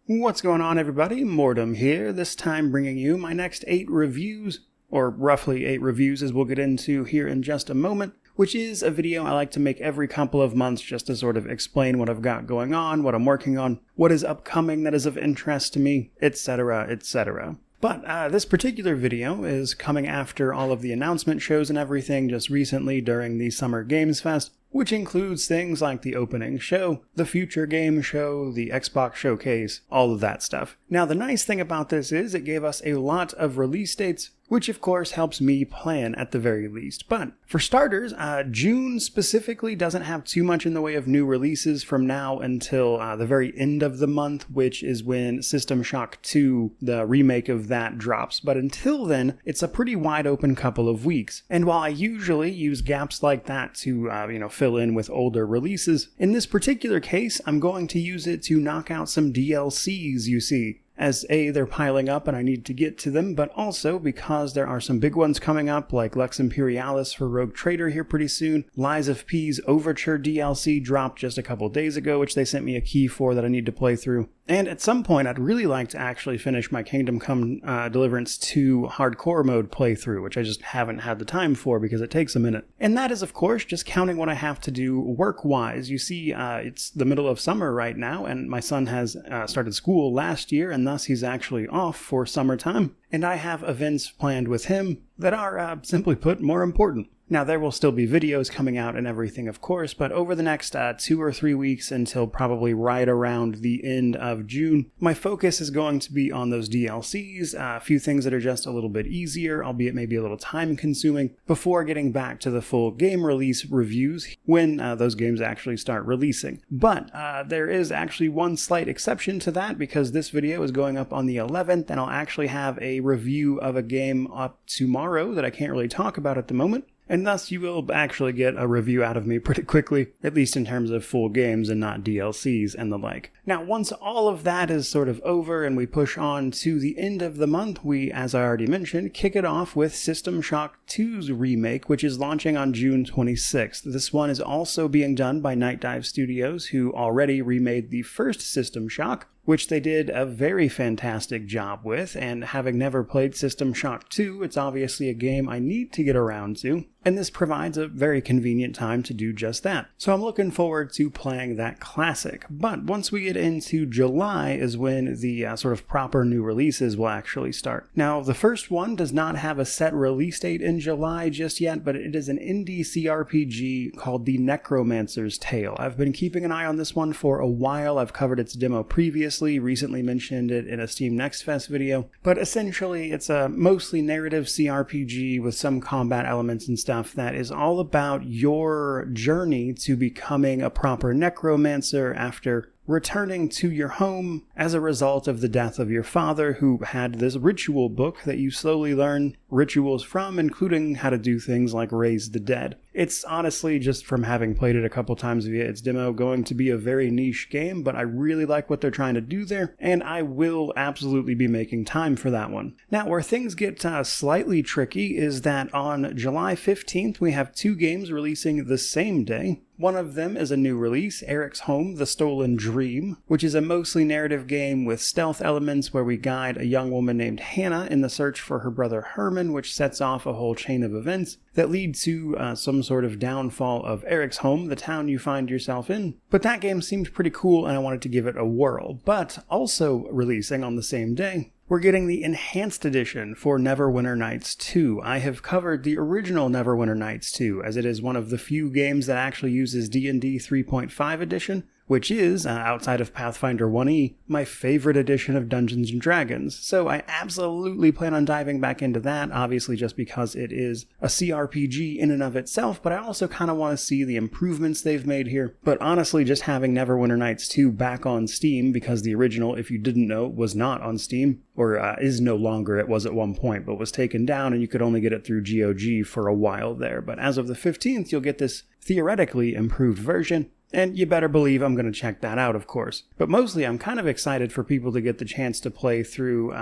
What's going on, everybody? Mortem here, this time bringing you my next 8 reviews, or roughly 8 reviews as we'll get into here in just a moment, which is a video I like to make every couple of months just to sort of explain what I've got going on, what I'm working on, what is upcoming that is of interest to me, etc., etc. But this particular video is coming after all of the announcement shows and everything just recently during the Summer Games Fest, which includes things like the opening show, the future game show, the Xbox showcase, all of that stuff. Now, the nice thing about this is it gave us a lot of release dates, which of course helps me plan at the very least. But for starters, June specifically doesn't have too much in the way of new releases from now until the very end of the month, which is when System Shock 2, the remake of that, drops. But until then, it's a pretty wide open couple of weeks. And while I usually use gaps like that to, fill in with older releases, in this particular case, I'm going to use it to knock out some DLCs, you see. As A, they're piling up and I need to get to them, but also because there are some big ones coming up like Lex Imperialis for Rogue Trader here pretty soon. Lies of P's Overture DLC dropped just a couple days ago, which they sent me a key for that I need to play through. And at some point, I'd really like to actually finish my Kingdom Come Deliverance 2 hardcore mode playthrough, which I just haven't had the time for because it takes a minute. And that is, of course, just counting what I have to do work-wise. You see, it's the middle of summer right now, and my son has started school last year, and thus he's actually off for summertime. And I have events planned with him that are, simply put, more important. Now, there will still be videos coming out and everything, of course, but over the next 2 or 3 weeks until probably right around the end of June, my focus is going to be on those DLCs, a few things that are just a little bit easier, albeit maybe a little time-consuming, before getting back to the full game release reviews when those games actually start releasing. But there is actually one slight exception to that, because this video is going up on the 11th, and I'll actually have a review of a game up tomorrow that I can't really talk about at the moment. And thus you will actually get a review out of me pretty quickly, at least in terms of full games and not DLCs and the like. Now, once all of that is sort of over and we push on to the end of the month, we, as I already mentioned, kick it off with System Shock 2's remake, which is launching on June 26th. This one is also being done by Night Dive Studios, who already remade the first System Shock, which they did a very fantastic job with, and having never played System Shock 2, it's obviously a game I need to get around to, and this provides a very convenient time to do just that. So I'm looking forward to playing that classic. But once we get into July is when the sort of proper new releases will actually start. Now, the first one does not have a set release date in July just yet, but it is an indie CRPG called The Necromancer's Tale. I've been keeping an eye on this one for a while. I've covered its demo previously, recently mentioned it in a Steam Next Fest video, but essentially it's a mostly narrative CRPG with some combat elements and stuff that is all about your journey to becoming a proper necromancer after returning to your home as a result of the death of your father, who had this ritual book that you slowly learn rituals from, including how to do things like raise the dead. It's honestly, just from having played it a couple times via its demo, going to be a very niche game, but I really like what they're trying to do there, and I will absolutely be making time for that one. Now, where things get slightly tricky is that on July 15th, we have 2 games releasing the same day. One of them is a new release, Eriksholm, The Stolen Dream, which is a mostly narrative game with stealth elements where we guide a young woman named Hannah in the search for her brother Herman, which sets off a whole chain of events that lead to some sort of downfall of Eriksholm, the town you find yourself in. But that game seemed pretty cool and I wanted to give it a whirl. But also releasing on the same day, we're getting the Enhanced Edition for Neverwinter Nights 2. I have covered the original Neverwinter Nights 2, as it is one of the few games that actually uses D&D 3.5 edition, which is, outside of Pathfinder 1e, my favorite edition of Dungeons & Dragons. So I absolutely plan on diving back into that, obviously just because it is a CRPG in and of itself, but I also kind of want to see the improvements they've made here. But honestly, just having Neverwinter Nights 2 back on Steam, because the original, if you didn't know, was not on Steam, or is no longer, it was at one point, but was taken down and you could only get it through GOG for a while there. But as of the 15th, you'll get this theoretically improved version. And you better believe I'm going to check that out, of course. But mostly I'm kind of excited for people to get the chance to play through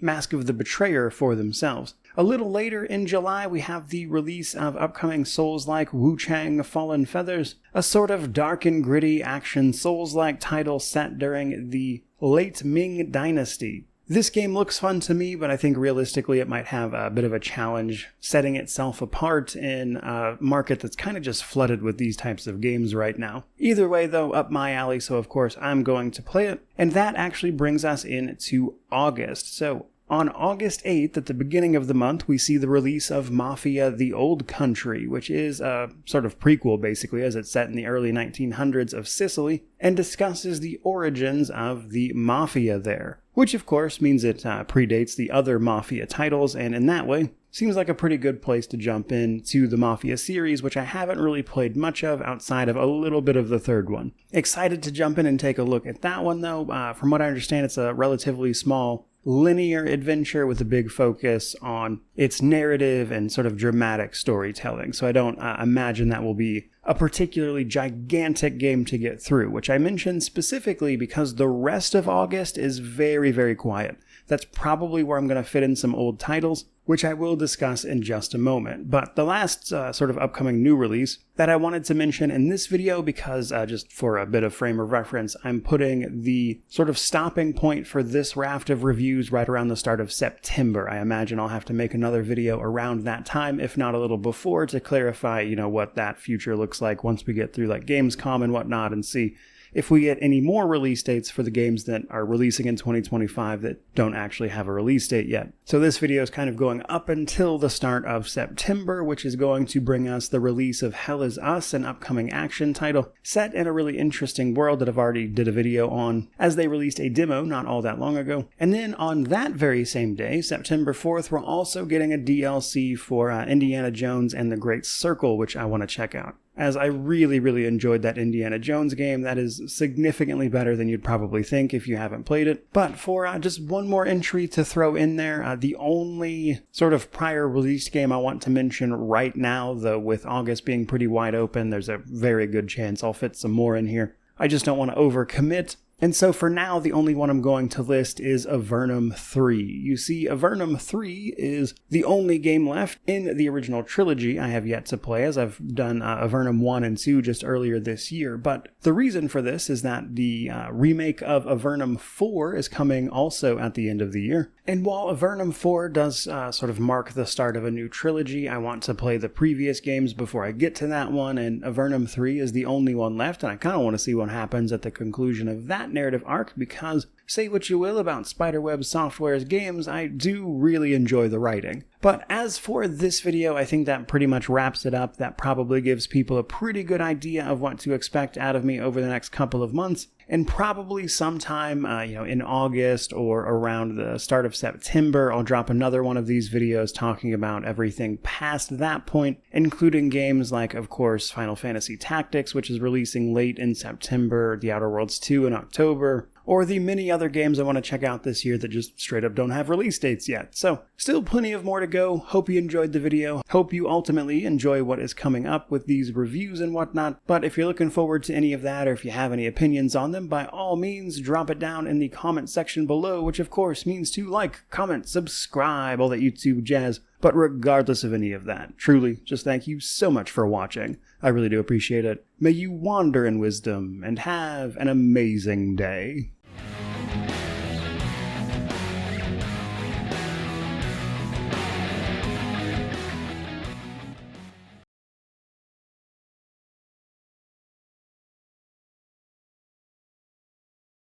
Mask of the Betrayer for themselves. A little later in July, we have the release of upcoming Souls-like Wuchang Fallen Feathers, a sort of dark and gritty action Souls-like title set during the late Ming Dynasty. This game looks fun to me, but I think realistically it might have a bit of a challenge setting itself apart in a market that's kind of just flooded with these types of games right now. Either way though, up my alley, so of course I'm going to play it. And that actually brings us into August. So on August 8th, at the beginning of the month, we see the release of Mafia The Old Country, which is a sort of prequel, basically, as it's set in the early 1900s of Sicily, and discusses the origins of the Mafia there. Which, of course, means it predates the other Mafia titles, and in that way, seems like a pretty good place to jump into the Mafia series, which I haven't really played much of outside of a little bit of the third one. Excited to jump in and take a look at that one, though. From what I understand, it's a relatively small linear adventure with a big focus on its narrative and sort of dramatic storytelling. So I don't imagine that will be a particularly gigantic game to get through, which I mention specifically because the rest of August is very, very quiet. That's probably where I'm going to fit in some old titles, which I will discuss in just a moment. But the last sort of upcoming new release that I wanted to mention in this video, because just for a bit of frame of reference, I'm putting the sort of stopping point for this raft of reviews right around the start of September. I imagine I'll have to make another video around that time, if not a little before, to clarify, what that future looks like once we get through like Gamescom and whatnot and see if we get any more release dates for the games that are releasing in 2025 that don't actually have a release date yet. So this video is kind of going up until the start of September, which is going to bring us the release of Hell Is Us, an upcoming action title set in a really interesting world that I've already did a video on, as they released a demo not all that long ago. And then on that very same day, September 4th, we're also getting a DLC for Indiana Jones and the Great Circle, which I want to check out, as I really, really enjoyed that Indiana Jones game. That is significantly better than you'd probably think if you haven't played it. But for just one more entry to throw in there, the only sort of prior release game I want to mention right now, though with August being pretty wide open, there's a very good chance I'll fit some more in here. I just don't want to overcommit. And so for now, the only one I'm going to list is Avernum 3. You see, Avernum 3 is the only game left in the original trilogy I have yet to play, as I've done Avernum 1 and 2 just earlier this year. But the reason for this is that the remake of Avernum 4 is coming also at the end of the year. And while Avernum 4 does sort of mark the start of a new trilogy, I want to play the previous games before I get to that one, and Avernum 3 is the only one left, and I kind of want to see what happens at the conclusion of that narrative arc, because say what you will about Spiderweb Software's games, I do really enjoy the writing. But as for this video, I think that pretty much wraps it up. That probably gives people a pretty good idea of what to expect out of me over the next couple of months. And probably sometime, in August or around the start of September, I'll drop another one of these videos talking about everything past that point, including games like, of course, Final Fantasy Tactics, which is releasing late in September, The Outer Worlds 2 in October, or the many other games I want to check out this year that just straight up don't have release dates yet. So, still plenty of more to go. Hope you enjoyed the video. Hope you ultimately enjoy what is coming up with these reviews and whatnot. But if you're looking forward to any of that, or if you have any opinions on them, by all means, drop it down in the comment section below, which of course means to like, comment, subscribe, all that YouTube jazz. But regardless of any of that, truly, just thank you so much for watching. I really do appreciate it. May you wander in wisdom and have an amazing day.